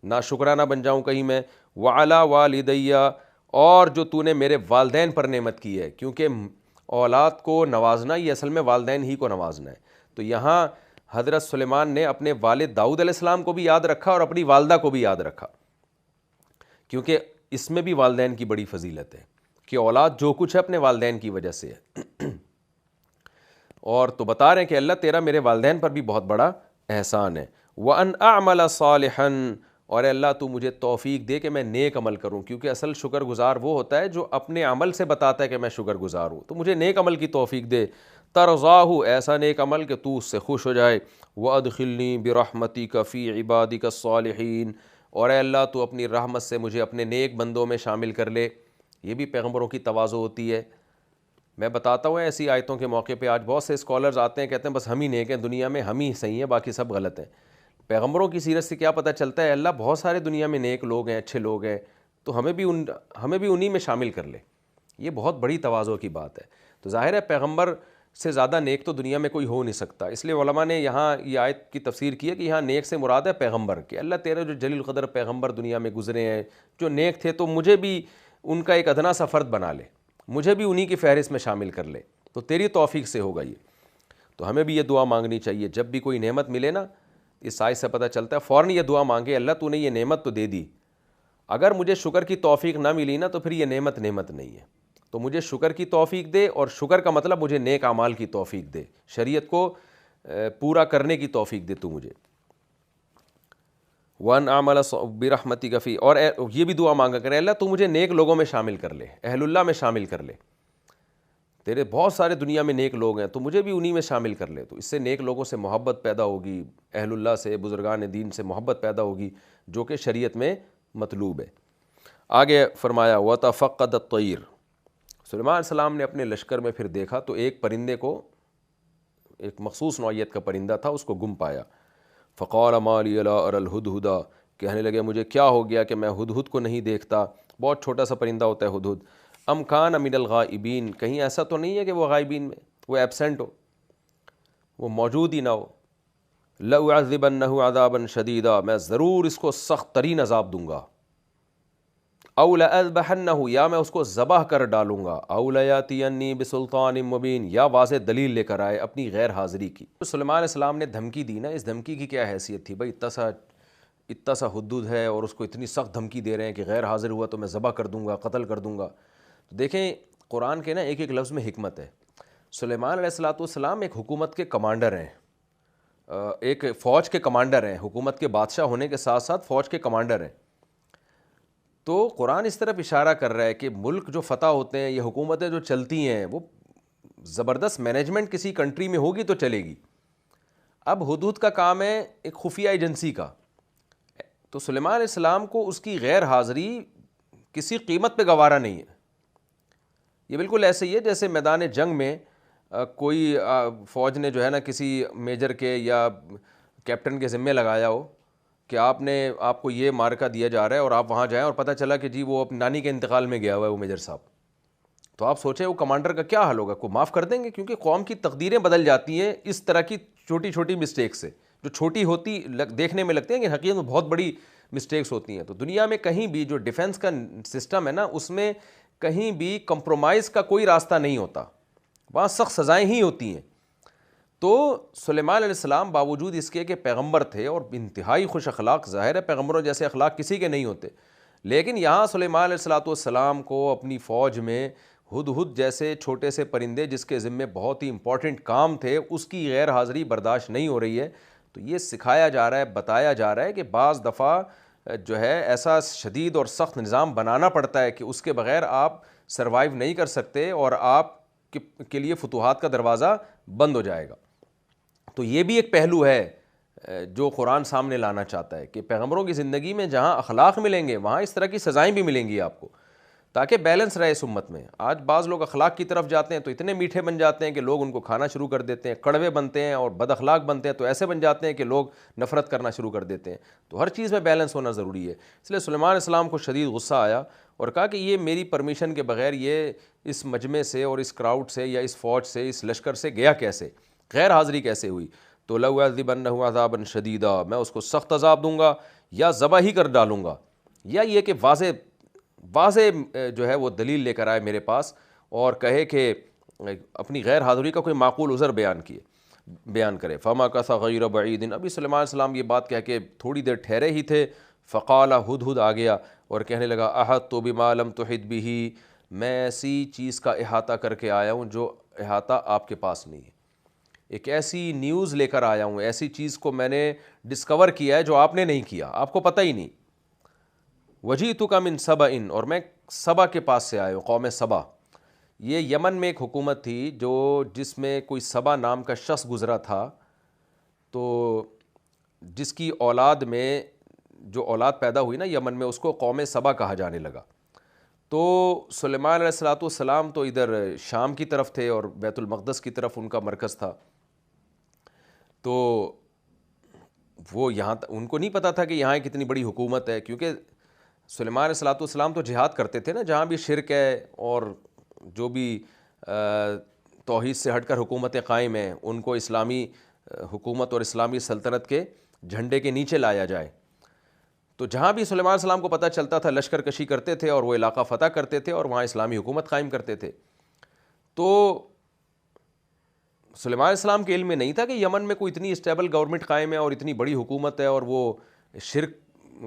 نہ شکرانہ بن جاؤں کہیں میں، وعلی والدیہ، اور جو تو نے میرے والدین پر نعمت کی ہے، کیونکہ اولاد کو نوازنا یہ اصل میں والدین ہی کو نوازنا ہے. تو یہاں حضرت سلیمان نے اپنے والد داؤد علیہ السلام کو بھی یاد رکھا اور اپنی والدہ کو بھی یاد رکھا، کیونکہ اس میں بھی والدین کی بڑی فضیلت ہے کہ اولاد جو کچھ ہے اپنے والدین کی وجہ سے ہے. اور تو بتا رہے ہیں کہ اللہ تیرا میرے والدین پر بھی بہت بڑا احسان ہے. وَأَنْ أَعْمَلَ صَالِحًا، اور اللہ تو مجھے توفیق دے کہ میں نیک عمل کروں، کیونکہ اصل شکر گزار وہ ہوتا ہے جو اپنے عمل سے بتاتا ہے کہ میں شکر گزار ہوں. تو مجھے نیک عمل کی توفیق دے، ترضاہ، ایسا نیک عمل کہ تو اس سے خوش ہو جائے. وَأَدْخِلْنِي بِرَحْمَتِكَ فِي عِبَادِكَ الصَّالِحِينَ، اور اے اللہ تو اپنی رحمت سے مجھے اپنے نیک بندوں میں شامل کر لے. یہ بھی پیغمبروں کی تواضع ہوتی ہے. میں بتاتا ہوں ایسی آیتوں کے موقع پہ آج بہت سے اسکالرز آتے ہیں، کہتے ہیں بس ہم ہی نیک ہیں دنیا میں، ہم ہی صحیح ہیں، باقی سب غلط ہیں. پیغمبروں کی سیرت سے کیا پتہ چلتا ہے؟ اللہ بہت سارے دنیا میں نیک لوگ ہیں، اچھے لوگ ہیں، تو ہمیں بھی انہی میں شامل کر لے. یہ بہت بڑی تواضع کی بات ہے. تو ظاہر ہے پیغمبر سے زیادہ نیک تو دنیا میں کوئی ہو نہیں سکتا. اس لیے علماء نے یہاں یہ آیت کی تفسیر کی ہے کہ یہاں نیک سے مراد ہے پیغمبر، کہ اللہ تیرے جو جلیل القدر پیغمبر دنیا میں گزرے ہیں جو نیک تھے، تو مجھے بھی ان کا ایک ادنا سا فرد بنا لے، مجھے بھی انہی کی فہرست میں شامل کر لے. تو تیری توفیق سے ہوگا یہ. تو ہمیں بھی یہ دعا مانگنی چاہیے، جب بھی کوئی نعمت ملے نا، اس آیت سے پتہ چلتا ہے فوراً یہ دعا مانگے، اللہ تو نے یہ نعمت تو دے دی، اگر مجھے شکر کی توفیق نہ ملی نا تو پھر یہ نعمت نہیں ہے، تو مجھے شکر کی توفیق دے، اور شکر کا مطلب مجھے نیک اعمال کی توفیق دے، شریعت کو پورا کرنے کی توفیق دے تو مجھے۔ وَأَنْ أَعْمَلَ بِرَحْمَتِكَ فِي، اور یہ بھی دعا مانگا کرے اللہ تو مجھے نیک لوگوں میں شامل کر لے، اہل اللہ میں شامل کر لے، تیرے بہت سارے دنیا میں نیک لوگ ہیں تو مجھے بھی انہی میں شامل کر لے، تو اس سے نیک لوگوں سے محبت پیدا ہوگی، اہل اللہ سے، بزرگان دین سے محبت پیدا ہوگی، جو کہ شریعت میں مطلوب ہے۔ آگے فرمایا وَتَفَقَّدَ الطَّيْرَ، سلیمان علیہ السلام نے اپنے لشکر میں پھر دیکھا تو ایک پرندے کو، ایک مخصوص نوعیت کا پرندہ تھا، اس کو گم پایا، فقال ما لی لا اری الہدہد، کہنے لگے مجھے کیا ہو گیا کہ میں ہدہد کو نہیں دیکھتا، بہت چھوٹا سا پرندہ ہوتا ہے ہدہد، ام کان من الغائبین، کہیں ایسا تو نہیں ہے کہ وہ غائبین میں، وہ ایبسینٹ ہو، وہ موجود ہی نہ ہو، لأعذبنہ عذابا شدیدا، میں ضرور اس کو سخت ترین عذاب دوں گا، او لأذبحنہ، یا میں اس کو ذبح کر ڈالوں گا، او لیاتینی بسلطان مبین، یا واضح دلیل لے کر آئے اپنی غیر حاضری کی۔ سلیمان علیہ السلام نے دھمکی دی نا، اس دھمکی کی کیا حیثیت تھی بھائی، اتنا سا حدود ہے اور اس کو اتنی سخت دھمکی دے رہے ہیں کہ غیر حاضر ہوا تو میں ذبح کر دوں گا، قتل کر دوں گا۔ تو دیکھیں قرآن کے نا ایک ایک لفظ میں حکمت ہے۔ سلیمان علیہ السلام ایک حکومت کے کمانڈر ہیں، ایک فوج کے کمانڈر ہیں، حکومت کے بادشاہ ہونے کے ساتھ ساتھ فوج کے کمانڈر ہیں۔ تو قرآن اس طرف اشارہ کر رہا ہے کہ ملک جو فتح ہوتے ہیں، یہ حکومتیں جو چلتی ہیں، وہ زبردست مینجمنٹ کسی کنٹری میں ہوگی تو چلے گی۔ اب ہدہد کا کام ہے ایک خفیہ ایجنسی کا، تو سلیمان علیہ السلام کو اس کی غیر حاضری کسی قیمت پہ گوارا نہیں ہے۔ یہ بالکل ایسے ہی ہے جیسے میدان جنگ میں کوئی فوج نے جو ہے نا کسی میجر کے یا کیپٹن کے ذمے لگایا ہو کہ آپ کو یہ مارکہ دیا جا رہا ہے اور آپ وہاں جائیں، اور پتہ چلا کہ جی وہ اپنی نانی کے انتقال میں گیا ہوا ہے وہ میجر صاحب، تو آپ سوچیں وہ کمانڈر کا کیا حل ہوگا؟ کو معاف کر دیں گے؟ کیونکہ قوم کی تقدیریں بدل جاتی ہیں اس طرح کی چھوٹی چھوٹی مسٹیک سے، جو چھوٹی ہوتی دیکھنے میں لگتے ہیں کہ حقیقت میں بہت بڑی مسٹیکس ہوتی ہیں۔ تو دنیا میں کہیں بھی جو ڈیفنس کا سسٹم ہے نا، اس میں کہیں بھی کمپرومائز کا کوئی راستہ نہیں ہوتا، وہاں سخت سزائیں ہی ہوتی ہیں۔ تو سلیمان علیہ السلام باوجود اس کے کہ پیغمبر تھے اور انتہائی خوش اخلاق، ظاہر ہے پیغمبروں جیسے اخلاق کسی کے نہیں ہوتے، لیکن یہاں سلیمان علیہ السلام کو اپنی فوج میں ہدہد جیسے چھوٹے سے پرندے جس کے ذمے بہت ہی امپورٹنٹ کام تھے، اس کی غیر حاضری برداشت نہیں ہو رہی ہے۔ تو یہ سکھایا جا رہا ہے، بتایا جا رہا ہے کہ بعض دفعہ جو ہے ایسا شدید اور سخت نظام بنانا پڑتا ہے کہ اس کے بغیر آپ سروائیو نہیں کر سکتے اور آپ کے لیے فتوحات کا دروازہ بند ہو جائے گا۔ تو یہ بھی ایک پہلو ہے جو قرآن سامنے لانا چاہتا ہے کہ پیغمبروں کی زندگی میں جہاں اخلاق ملیں گے وہاں اس طرح کی سزائیں بھی ملیں گی آپ کو، تاکہ بیلنس رہے اس امت میں۔ آج بعض لوگ اخلاق کی طرف جاتے ہیں تو اتنے میٹھے بن جاتے ہیں کہ لوگ ان کو کھانا شروع کر دیتے ہیں، کڑوے بنتے ہیں اور بد اخلاق بنتے ہیں تو ایسے بن جاتے ہیں کہ لوگ نفرت کرنا شروع کر دیتے ہیں۔ تو ہر چیز میں بیلنس ہونا ضروری ہے۔ اس لیے سلیمان علیہ السلام کو شدید غصہ آیا اور کہا کہ یہ میری پرمیشن کے بغیر یہ اس مجمع سے اور اس کراؤڈ سے یا اس فوج سے، اس لشکر سے گیا کیسے، غیر حاضری کیسے ہوئی؟ تو لأعذبنہ عذابا شدیدا، میں اس کو سخت عذاب دوں گا یا ذبح ہی کر ڈالوں گا، یا یہ کہ واضح جو ہے وہ دلیل لے کر آئے میرے پاس اور کہے کہ اپنی غیر حاضری کا کوئی معقول عذر بیان کرے۔ فمکث غیر بعید، ابھی سلیمان علیہ السلام یہ بات کہہ کے تھوڑی دیر ٹھہرے ہی تھے، فقال ہدہد آ گیا اور کہنے لگا احطت بما لم تحط بہ، میں ایسی چیز کا احاطہ کر کے آیا ہوں جو احاطہ آپ کے پاس نہیں ہے، ایک ایسی نیوز لے کر آیا ہوں، ایسی چیز کو میں نے ڈسکور کیا ہے جو آپ نے نہیں کیا، آپ کو پتہ ہی نہیں۔ وجیتک من سبأ، اور میں سبا کے پاس سے آیا ہوں، قوم سبا، یہ یمن میں ایک حکومت تھی جس میں کوئی سبا نام کا شخص گزرا تھا، تو جس کی اولاد میں جو اولاد پیدا ہوئی نا یمن میں، اس کو قوم سبا کہا جانے لگا۔ تو سلیمان علیہ السلام تو ادھر شام کی طرف تھے اور بیت المقدس کی طرف ان کا مرکز تھا، تو وہ یہاں ان کو نہیں پتہ تھا کہ یہاں کتنی بڑی حکومت ہے، کیونکہ سلیمان علیہ السلام تو جہاد کرتے تھے نا، جہاں بھی شرک ہے اور جو بھی توحید سے ہٹ کر حکومتیں قائم ہیں ان کو اسلامی حکومت اور اسلامی سلطنت کے جھنڈے کے نیچے لایا جائے۔ تو جہاں بھی سلیمان علیہ السلام کو پتہ چلتا تھا لشکر کشی کرتے تھے اور وہ علاقہ فتح کرتے تھے اور وہاں اسلامی حکومت قائم کرتے تھے۔ تو سلیمان علیہ السلام کے علم میں نہیں تھا کہ یمن میں کوئی اتنی اسٹیبل گورنمنٹ قائم ہے اور اتنی بڑی حکومت ہے اور وہ شرک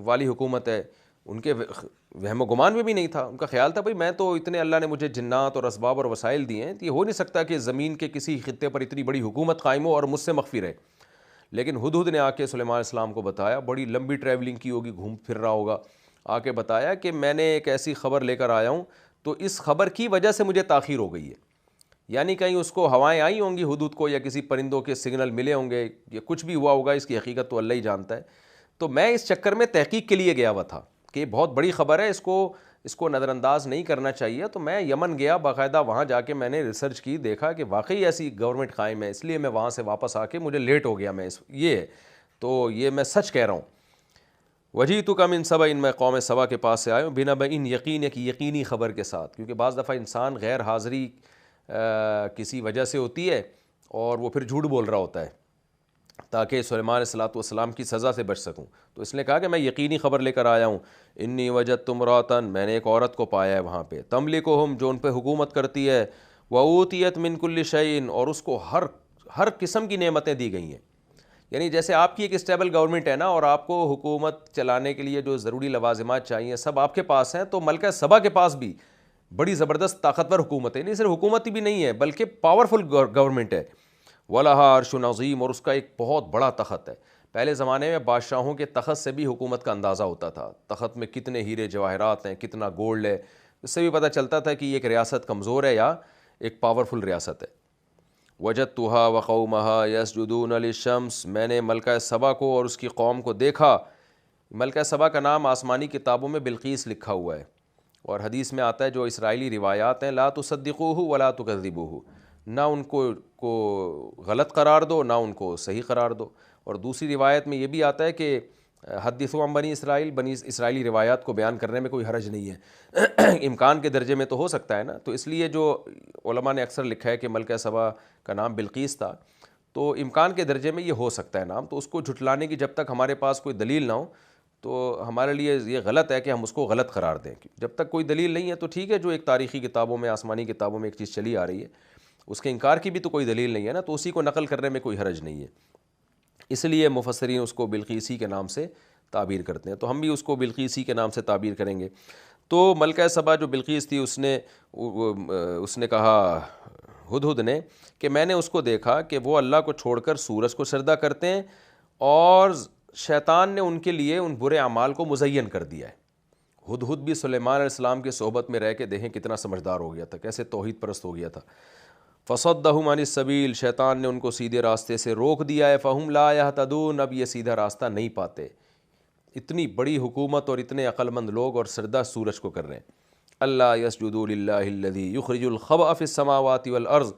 والی حکومت ہے. ان کے وہم و گمان میں بھی نہیں تھا. ان کا خیال تھا بھائی میں تو اتنے اللہ نے مجھے جنات اور اسباب اور وسائل دیے ہیں, یہ ہو نہیں سکتا کہ زمین کے کسی خطے پر اتنی بڑی حکومت قائم ہو اور مجھ سے مخفی رہے. لیکن ہدہد نے آ کے سلیمان علیہ السلام کو بتایا, بڑی لمبی ٹریولنگ کی ہوگی, گھوم پھر رہا ہوگا, آ کے بتایا کہ میں نے ایک ایسی خبر لے کر آیا ہوں, تو اس خبر کی وجہ سے مجھے تاخیر ہو گئی ہے. یعنی کہیں اس کو ہوائیں آئی ہوں گی ہدہد کو, یا کسی پرندوں کے سگنل ملے ہوں گے, یا کچھ بھی ہوا ہوگا, اس کی حقیقت تو اللہ ہی جانتا ہے. تو میں اس چکر میں تحقیق کے لیے گیا ہوا تھا کہ یہ بہت بڑی خبر ہے, اس کو نظر انداز نہیں کرنا چاہیے. تو میں یمن گیا باقاعدہ, وہاں جا کے میں نے ریسرچ کی, دیکھا کہ واقعی ایسی گورنمنٹ قائم ہے, اس لیے میں وہاں سے واپس آ کے مجھے لیٹ ہو گیا. یہ تو یہ میں سچ کہہ رہا ہوں. وجیتک من سبأ, میں قوم سبا کے پاس سے آیا ہوں, بنبأ یقین, ایک یقینی خبر کے ساتھ. کیونکہ بعض دفعہ انسان غیر حاضری کسی وجہ سے ہوتی ہے اور وہ پھر جھوٹ بول رہا ہوتا ہے تاکہ سلیمان علیہ السلام کی سزا سے بچ سکوں. تو اس نے کہا کہ میں یقینی خبر لے کر آیا ہوں. انی وجدت امرأۃ, میں نے ایک عورت کو پایا ہے وہاں پہ, تملکہم, جو ان پہ حکومت کرتی ہے, وأوتیت من کل شیء, اور اس کو ہر قسم کی نعمتیں دی گئی ہیں. یعنی جیسے آپ کی ایک اسٹیبل گورنمنٹ ہے نا, اور آپ کو حکومت چلانے کے لیے جو ضروری لوازمات چاہیے سب آپ کے پاس ہیں, تو ملکہ سبا کے پاس بھی بڑی زبردست طاقتور حکومت ہے. نہیں صرف حکومت بھی نہیں ہے بلکہ پاورفل گورنمنٹ ہے. وَلَهَا عَرْشٌ عَظِيمٌ, اور اس کا ایک بہت بڑا تخت ہے. پہلے زمانے میں بادشاہوں کے تخت سے بھی حکومت کا اندازہ ہوتا تھا. تخت میں کتنے ہیرے جواہرات ہیں, کتنا گولڈ ہے, اس سے بھی پتہ چلتا تھا کہ یہ ایک ریاست کمزور ہے یا ایک پاورفل ریاست ہے. وجدتها وقومها يسجدون للشمس, میں نے ملکہ سبا کو اور اس کی قوم کو دیکھا. ملکہ سبا کا نام آسمانی کتابوں میں بلقیس لکھا ہوا ہے, اور حدیث میں آتا ہے جو اسرائیلی روایات ہیں, لا تصدقوه ولا تکذبوه, نہ ان کو غلط قرار دو نہ ان کو صحیح قرار دو. اور دوسری روایت میں یہ بھی آتا ہے کہ حدثوا عن بنی اسرائیلی روایات کو بیان کرنے میں کوئی حرج نہیں ہے. امکان کے درجے میں تو ہو سکتا ہے نا, تو اس لیے جو علماء نے اکثر لکھا ہے کہ ملکہ سبا کا نام بلقیس تھا, تو امکان کے درجے میں یہ ہو سکتا ہے نام. تو اس کو جھٹلانے کی جب تک ہمارے پاس کوئی دلیل نہ ہو تو ہمارے لیے یہ غلط ہے کہ ہم اس کو غلط قرار دیں. جب تک کوئی دلیل نہیں ہے تو ٹھیک ہے, جو ایک تاریخی کتابوں میں, آسمانی کتابوں میں ایک چیز چلی آ رہی ہے, اس کے انکار کی بھی تو کوئی دلیل نہیں ہے نا, تو اسی کو نقل کرنے میں کوئی حرج نہیں ہے. اس لیے مفسرین اس کو بلقیسی کے نام سے تعبیر کرتے ہیں, تو ہم بھی اس کو بلقیسی کے نام سے تعبیر کریں گے. تو ملکہ سبا جو بلقیس تھی, اس نے کہا ہدہد نے کہ میں نے اس کو دیکھا کہ وہ اللہ کو چھوڑ کر سورج کو سجدہ کرتے ہیں, اور شیطان نے ان کے لیے ان برے اعمال کو مزین کر دیا ہے. ہدہد بھی سلیمان علیہ السلام کے صحبت میں رہ کے دیکھیں کتنا سمجھدار ہو گیا تھا, کیسے توحید پرست ہو گیا تھا. فصدہم عن السبیل, شیطان نے ان کو سیدھے راستے سے روک دیا ہے. فہم لا یہتدون, اب یہ سیدھا راستہ نہیں پاتے. اتنی بڑی حکومت اور اتنے عقل مند لوگ اور سجدہ سورج کو کر رہے ہیں. اللہ یسجدوا للہ الذی یخرج الخبأ فی السماوات والارض.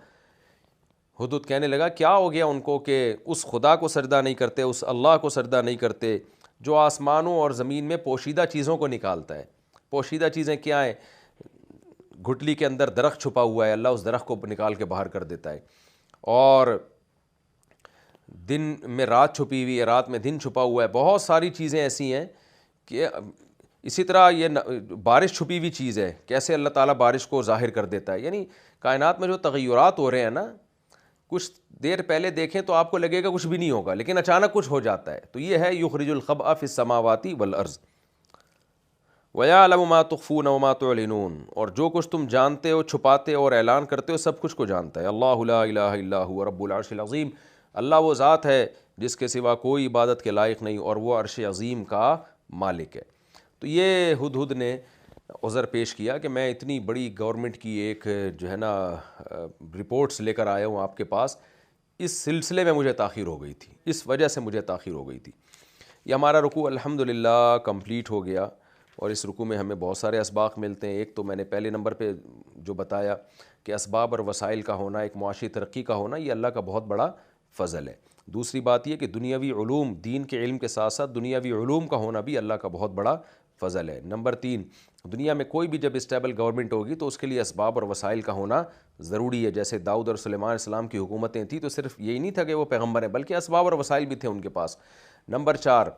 ہدہد کہنے لگا کیا ہو گیا ان کو کہ اس خدا کو سجدہ نہیں کرتے, اس اللہ کو سجدہ نہیں کرتے جو آسمانوں اور زمین میں پوشیدہ چیزوں کو نکالتا ہے. پوشیدہ چیزیں کیا ہیں؟ گھٹلی کے اندر درخت چھپا ہوا ہے, اللہ اس درخت کو نکال کے باہر کر دیتا ہے. اور دن میں رات چھپی ہوئی ہے, رات میں دن چھپا ہوا ہے. بہت ساری چیزیں ایسی ہیں کہ اسی طرح یہ بارش چھپی ہوئی چیز ہے, کیسے اللہ تعالیٰ بارش کو ظاہر کر دیتا ہے. یعنی کائنات میں جو تغیرات ہو رہے ہیں نا, کچھ دیر پہلے دیکھیں تو آپ کو لگے گا کچھ بھی نہیں ہوگا, لیکن اچانک کچھ ہو جاتا ہے. تو یہ ہے یخرج الخبأ فی السماوات والارض وَيَعْلَمُ مَا تُخْفُونَ وَمَا تُعْلِنُونَ, اور جو کچھ تم جانتے ہو, چھپاتے اور اعلان کرتے ہو, سب کچھ کو جانتا ہے. اللہ لا الہ الا هو رب العرش العظیم, اللہ وہ ذات ہے جس کے سوا کوئی عبادت کے لائق نہیں, اور وہ عرش عظیم کا مالک ہے. تو یہ ہدہد نے عذر پیش کیا کہ میں اتنی بڑی گورنمنٹ کی ایک جو ہے نا رپورٹس لے کر آیا ہوں آپ کے پاس, اس سلسلے میں مجھے تاخیر ہو گئی تھی, اس وجہ سے مجھے تاخیر ہو گئی تھی. یہ ہمارا رکوع الحمدللہ کمپلیٹ ہو گیا, اور اس رکوع میں ہمیں بہت سارے اسباق ملتے ہیں. ایک تو میں نے پہلے نمبر پہ جو بتایا کہ اسباب اور وسائل کا ہونا, ایک معاشی ترقی کا ہونا, یہ اللہ کا بہت بڑا فضل ہے. دوسری بات یہ کہ دنیاوی علوم, دین کے علم کے ساتھ ساتھ دنیاوی علوم کا ہونا بھی اللہ کا بہت بڑا فضل ہے. نمبر 3, دنیا میں کوئی بھی جب اسٹیبل گورنمنٹ ہوگی تو اس کے لیے اسباب اور وسائل کا ہونا ضروری ہے. جیسے داؤد اور سلیمان علیہ السلام کی حکومتیں تھیں تو صرف یہی نہیں تھا کہ وہ پیغمبر ہیں, بلکہ اسباب اور وسائل بھی تھے ان کے پاس. نمبر 4,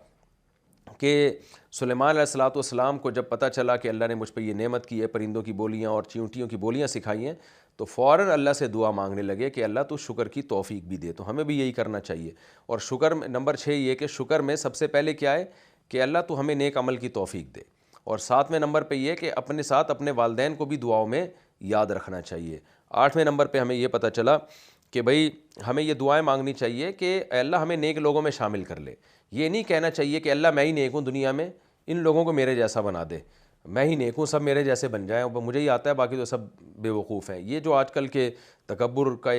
کہ سلیمان علیہ الصلوۃ والسلام کو جب پتہ چلا کہ اللہ نے مجھ پہ یہ نعمت کی ہے، پرندوں کی بولیاں اور چیونٹیوں کی بولیاں سکھائی ہیں، تو فوراً اللہ سے دعا مانگنے لگے کہ اللہ تو شکر کی توفیق بھی دے. تو ہمیں بھی یہی کرنا چاہیے. اور شکر میں نمبر 6 یہ کہ شکر میں سب سے پہلے کیا ہے کہ اللہ تو ہمیں نیک عمل کی توفیق دے. اور 7ویں نمبر پہ یہ کہ اپنے ساتھ اپنے والدین کو بھی دعاؤں میں یاد رکھنا چاہیے. 8ویں نمبر پہ ہمیں یہ پتہ چلا کہ بھئی ہمیں یہ دعائیں مانگنی چاہیے کہ اے اللہ ہمیں نیک لوگوں میں شامل کر لے. یہ نہیں کہنا چاہیے کہ اللہ میں ہی نیک ہوں دنیا میں، ان لوگوں کو میرے جیسا بنا دے، میں ہی نیک ہوں، سب میرے جیسے بن جائیں، مجھے ہی آتا ہے، باقی تو سب بے وقوف ہیں. یہ جو آج کل کے تکبر کا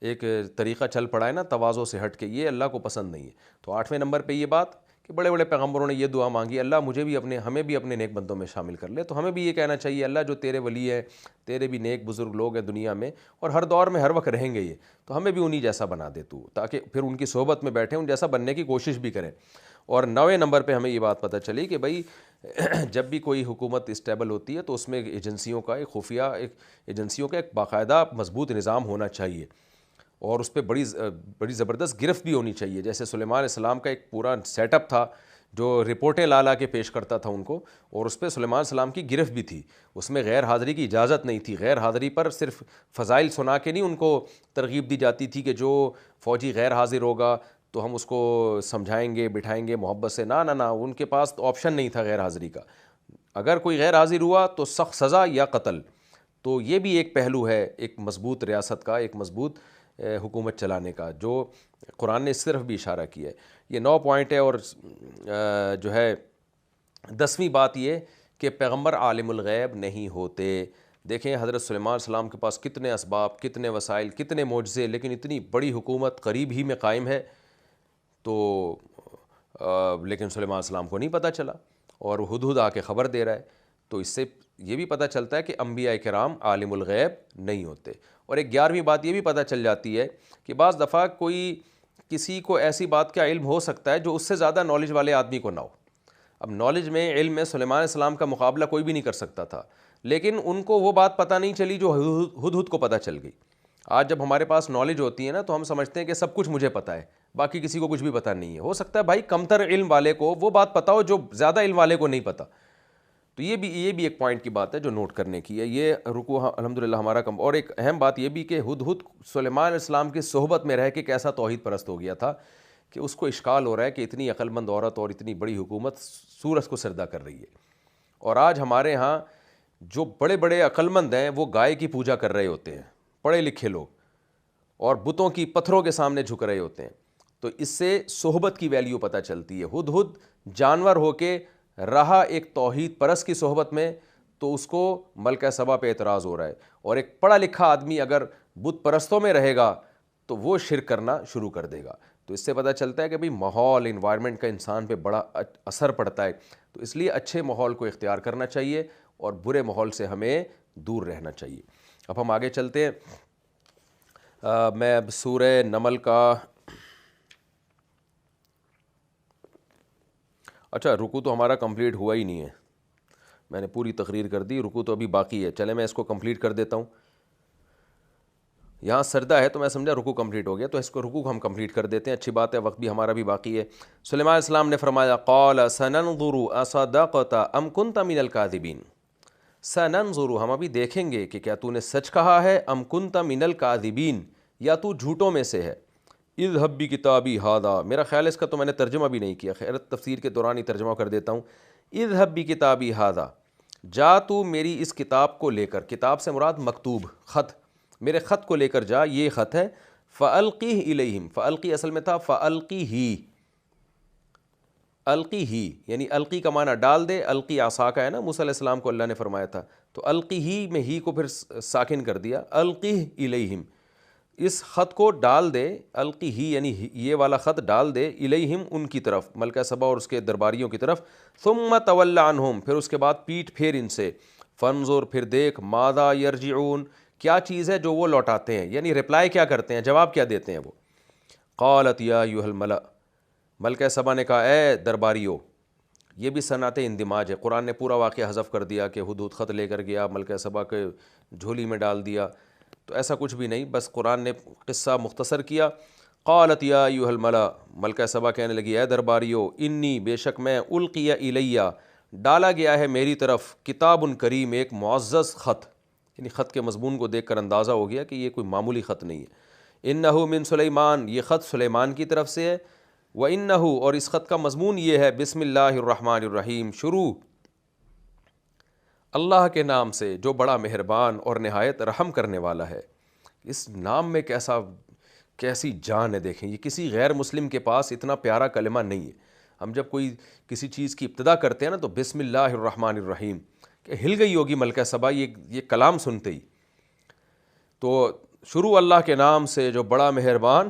ایک طریقہ چل پڑا ہے نا، تواضع سے ہٹ کے، یہ اللہ کو پسند نہیں ہے. تو 8ویں نمبر پہ یہ بات کہ بڑے بڑے پیغمبروں نے یہ دعا مانگی، اللہ مجھے بھی ہمیں بھی اپنے نیک بندوں میں شامل کر لے. تو ہمیں بھی یہ کہنا چاہیے اللہ جو تیرے ولی ہیں، تیرے بھی نیک بزرگ لوگ ہیں دنیا میں اور ہر دور میں ہر وقت رہیں گے یہ، تو ہمیں بھی انہی جیسا بنا دے تو، تاکہ پھر ان کی صحبت میں بیٹھیں، ان جیسا بننے کی کوشش بھی کریں. اور 9ویں نمبر پہ ہمیں یہ بات پتہ چلی کہ بھئی جب بھی کوئی حکومت اسٹیبل ہوتی ہے تو اس میں ایجنسیوں کا ایک باقاعدہ مضبوط نظام ہونا چاہیے، اور اس پہ بڑی زبردست گرفت بھی ہونی چاہیے. جیسے سلیمان علیہ السلام کا ایک پورا سیٹ اپ تھا جو رپورٹیں لا کے پیش کرتا تھا ان کو، اور اس پہ سلیمان علیہ السلام کی گرفت بھی تھی. اس میں غیر حاضری کی اجازت نہیں تھی. غیر حاضری پر صرف فضائل سنا کے نہیں ان کو ترغیب دی جاتی تھی کہ جو فوجی غیر حاضر ہوگا تو ہم اس کو سمجھائیں گے، بٹھائیں گے محبت سے. نہ ان کے پاس تو آپشن نہیں تھا غیر حاضری کا. اگر کوئی غیر حاضر ہوا تو سخت سزا یا قتل. تو یہ بھی ایک پہلو ہے ایک مضبوط ریاست کا، ایک مضبوط حکومت چلانے کا، جو قرآن نے اس طرف بھی اشارہ کیا ہے. یہ 9 پوائنٹ ہے. اور جو ہے 10ویں بات یہ کہ پیغمبر عالم الغیب نہیں ہوتے. دیکھیں حضرت سلیمان علیہ السلام کے پاس کتنے اسباب، کتنے وسائل، کتنے معجزے، لیکن اتنی بڑی حکومت قریب ہی میں قائم ہے. تو لیکن سلیمان علیہ السلام کو نہیں پتہ چلا، اور ہدہد آ کے خبر دے رہا ہے. تو اس سے یہ بھی پتہ چلتا ہے کہ انبیاء کرام عالم الغیب نہیں ہوتے. اور ایک 11ویں بات یہ بھی پتہ چل جاتی ہے کہ بعض دفعہ کسی کو ایسی بات کا علم ہو سکتا ہے جو اس سے زیادہ نالج والے آدمی کو نہ ہو. اب نالج میں، علم میں سلیمان علیہ السلام کا مقابلہ کوئی بھی نہیں کر سکتا تھا، لیکن ان کو وہ بات پتہ نہیں چلی جو ہدہد کو پتہ چل گئی. آج جب ہمارے پاس نالج ہوتی ہے نا تو ہم سمجھتے ہیں کہ سب کچھ مجھے پتہ ہے، باقی کسی کو کچھ بھی پتہ نہیں ہے. ہو سکتا ہے بھائی کمتر علم والے کو وہ بات پتہ ہو جو زیادہ علم والے کو نہیں پتہ. تو یہ بھی ایک پوائنٹ کی بات ہے جو نوٹ کرنے کی ہے. یہ رکوع الحمدللہ ہمارا اور ایک اہم بات یہ بھی کہ ہدہد سلیمان علیہ السلام کی صحبت میں رہ کے کیسا توحید پرست ہو گیا تھا کہ اس کو اشکال ہو رہا ہے کہ اتنی عقل مند عورت اور اتنی بڑی حکومت سورج کو سجدہ کر رہی ہے. اور آج ہمارے ہاں جو بڑے بڑے عقل مند ہیں وہ گائے کی پوجا کر رہے ہوتے ہیں، پڑھے لکھے لوگ، اور بتوں کی پتھروں کے سامنے جھک رہے ہوتے ہیں. تو اس سے صحبت کی ویلیو پتہ چلتی ہے. ہدہد جانور ہو کے رہا ایک توحید پرست کی صحبت میں، تو اس کو ملکہ سبا پہ اعتراض ہو رہا ہے. اور ایک پڑھا لکھا آدمی اگر بت پرستوں میں رہے گا تو وہ شرک کرنا شروع کر دے گا. تو اس سے پتہ چلتا ہے کہ بھئی ماحول، انوائرمنٹ کا انسان پہ بڑا اثر پڑتا ہے. تو اس لیے اچھے ماحول کو اختیار کرنا چاہیے اور برے ماحول سے ہمیں دور رہنا چاہیے. اب ہم آگے چلتے ہیں. میں اب سورہ نمل کا اچھا رکوع تو ہمارا کمپلیٹ ہوا ہی نہیں ہے، میں نے پوری تقریر کر دی، رکوع تو ابھی باقی ہے. چلے میں اس کو کمپلیٹ کر دیتا ہوں. یہاں سردہ ہے تو میں سمجھا رکوع کمپلیٹ ہو گیا، تو اس کو رکوع ہم کمپلیٹ کر دیتے ہیں. اچھی بات ہے، وقت بھی ہمارا بھی باقی ہے. سلیمان علیہ السلام نے فرمایا قال سننظر اصدقت ام کنت من الکاذبین. سننظر، ہم ابھی دیکھیں گے کہ کیا تو نے سچ کہا ہے، ام کنت من الکاذبین، یا تو جھوٹوں میں سے ہے. اذهب بکتابی ھذا، میرا خیال ہے اس کا تو میں نے ترجمہ بھی نہیں کیا، خیر تفسیر کے دوران ہی ترجمہ کر دیتا ہوں. اذهب بکتابی ھذا، جا تو میری اس کتاب کو لے کر، کتاب سے مراد مکتوب، خط، میرے خط کو لے کر جا، یہ خط ہے. فَأَلْقِهْ إِلَيْهِمْ، فَأَلْقِي اصل میں تھا فَأَلْقِهِ، القِهِ یعنی القی کا معنی ڈال دے، القی عصا کا ہے نا، موسیٰ علیہ السلام کو اللہ نے فرمایا تھا، تو القِهِ میں ہی کو پھر ساکن کر دیا، القِهْ إِلَيْهِمْ، اس خط کو ڈال دے. القِهِ یعنی یہ والا خط ڈال دے، الیہم ان کی طرف، ملکہ سبا اور اس کے درباریوں کی طرف. ثم تول عنہم، پھر اس کے بعد پیٹ پھیر ان سے. فانظر، پھر دیکھ، ماذا یرجعون، کیا چیز ہے جو وہ لوٹاتے ہیں، یعنی رپلائی کیا کرتے ہیں، جواب کیا دیتے ہیں وہ. قالت یا ایھا الملأ، ملکہ سبا نے کہا اے درباریو. یہ بھی صنعت اندماج ہے، قرآن نے پورا واقعہ حذف کر دیا کہ ہدہد خط لے کر گیا، ملکہ سبا کے جھولی میں ڈال دیا. تو ایسا کچھ بھی نہیں، بس قرآن نے قصہ مختصر کیا. قالت یا ایھا الملا، ملکہ سبا کہنے لگی اے درباریو، انی بے شک میں، القی الیہ ڈالا گیا ہے میری طرف، کتاب کریم ایک معزز خط، یعنی خط کے مضمون کو دیکھ کر اندازہ ہو گیا کہ یہ کوئی معمولی خط نہیں ہے۔ انہ من سلیمان، یہ خط سلیمان کی طرف سے ہے، وانہ، اور اس خط کا مضمون یہ ہے، بسم اللہ الرحمن الرحیم، شروع اللہ کے نام سے جو بڑا مہربان اور نہایت رحم کرنے والا ہے۔ اس نام میں کیسی جان ہے، دیکھیں یہ کسی غیر مسلم کے پاس اتنا پیارا کلمہ نہیں ہے۔ ہم جب کوئی کسی چیز کی ابتدا کرتے ہیں نا تو بسم اللہ الرحمن الرحیم، کہ ہل گئی ہوگی ملکہ سبا یہ کلام سنتے ہی۔ تو شروع اللہ کے نام سے جو بڑا مہربان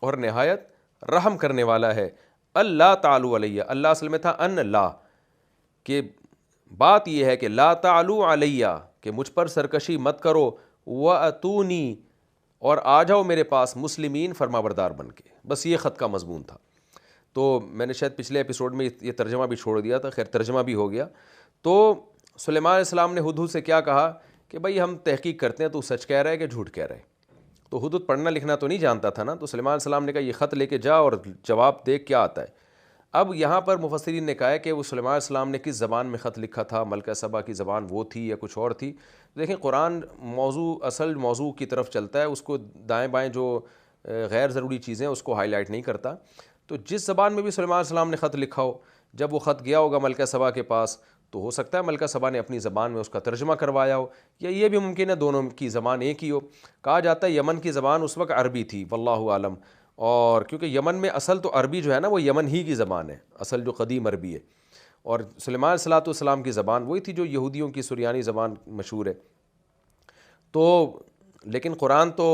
اور نہایت رحم کرنے والا ہے۔ اللہ تعالو علیہ، اللہ اصل میں تھا ان لا، کہ بات یہ ہے کہ لا تعلو علیہ، کہ مجھ پر سرکشی مت کرو، واتونی، اور آ جاؤ میرے پاس، مسلمین، فرما بردار بن کے۔ بس یہ خط کا مضمون تھا۔ تو میں نے شاید پچھلے ایپیسوڈ میں یہ ترجمہ بھی چھوڑ دیا تھا، خیر ترجمہ بھی ہو گیا۔ تو سلیمان علیہ السلام نے ہدہد سے کیا کہا کہ بھائی ہم تحقیق کرتے ہیں، تو سچ کہہ رہا ہے کہ جھوٹ کہہ رہا ہے۔ تو ہدہد پڑھنا لکھنا تو نہیں جانتا تھا نا، تو سلیمان علیہ السلام نے کہا یہ خط لے کے جا اور جواب دیکھ کیا آتا ہے۔ اب یہاں پر مفسرین نے کہا ہے کہ وہ سلیمان علیہ السلام نے کس زبان میں خط لکھا تھا، ملکہ سبا کی زبان وہ تھی یا کچھ اور تھی۔ دیکھیں قرآن اصل موضوع کی طرف چلتا ہے، اس کو دائیں بائیں جو غیر ضروری چیزیں اس کو ہائی لائٹ نہیں کرتا۔ تو جس زبان میں بھی سلیمان علیہ السلام نے خط لکھا ہو، جب وہ خط گیا ہوگا ملکہ سبا کے پاس، تو ہو سکتا ہے ملکہ سبا نے اپنی زبان میں اس کا ترجمہ کروایا ہو، یا یہ بھی ممکن ہے دونوں کی زبان ایک ہی ہو۔ کہا جاتا ہے یمن کی زبان اس وقت عربی تھی، واللہ عالم، اور کیونکہ یمن میں اصل تو عربی جو ہے نا وہ یمن ہی کی زبان ہے، اصل جو قدیم عربی ہے، اور سلیمان علیہ السلام کی زبان وہی تھی جو یہودیوں کی سریانی زبان مشہور ہے۔ تو لیکن قرآن تو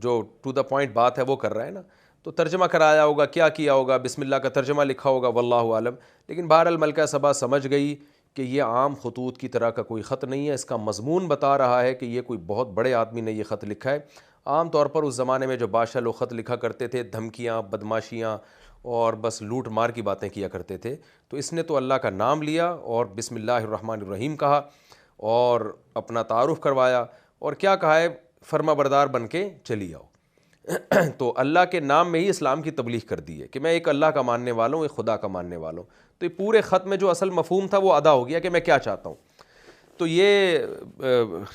جو ٹو دا پوائنٹ بات ہے وہ کر رہا ہے نا، تو ترجمہ کرایا ہوگا، کیا کیا ہوگا، بسم اللہ کا ترجمہ لکھا ہوگا، واللہ عالم۔ لیکن بہرحال ملکہ سبا سمجھ گئی کہ یہ عام خطوط کی طرح کا کوئی خط نہیں ہے، اس کا مضمون بتا رہا ہے کہ یہ کوئی بہت بڑے آدمی نے یہ خط لکھا ہے۔ عام طور پر اس زمانے میں جو بادشاہ لوگ خط لکھا کرتے تھے، دھمکیاں، بدماشیاں اور بس لوٹ مار کی باتیں کیا کرتے تھے، تو اس نے تو اللہ کا نام لیا اور بسم اللہ الرحمن الرحیم کہا اور اپنا تعارف کروایا، اور کیا کہا ہے، فرما بردار بن کے چلی آؤ۔ تو اللہ کے نام میں ہی اسلام کی تبلیغ کر دی ہے کہ میں ایک اللہ کا ماننے والا ہوں، ایک خدا کا ماننے والا ہوں۔ تو یہ پورے خط میں جو اصل مفہوم تھا وہ ادا ہو گیا کہ میں کیا چاہتا ہوں۔ تو یہ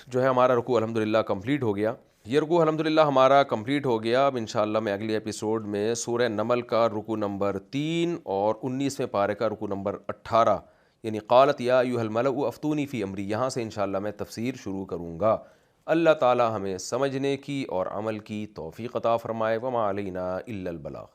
جو ہے ہمارا رکوع الحمدللہ کمپلیٹ ہو گیا، یہ رکوع الحمدللہ ہمارا کمپلیٹ ہو گیا۔ اب انشاءاللہ میں اگلی ایپیسوڈ میں سورہ نمل کا رکوع نمبر 3 اور 19ویں پارے کا رکوع نمبر 18، یعنی قالت یا ایھا الملأ افتونی فی امری، یہاں سے انشاءاللہ میں تفسیر شروع کروں گا۔ اللہ تعالی ہمیں سمجھنے کی اور عمل کی توفیق عطا فرمائے۔ وما علینا الا البلاغ۔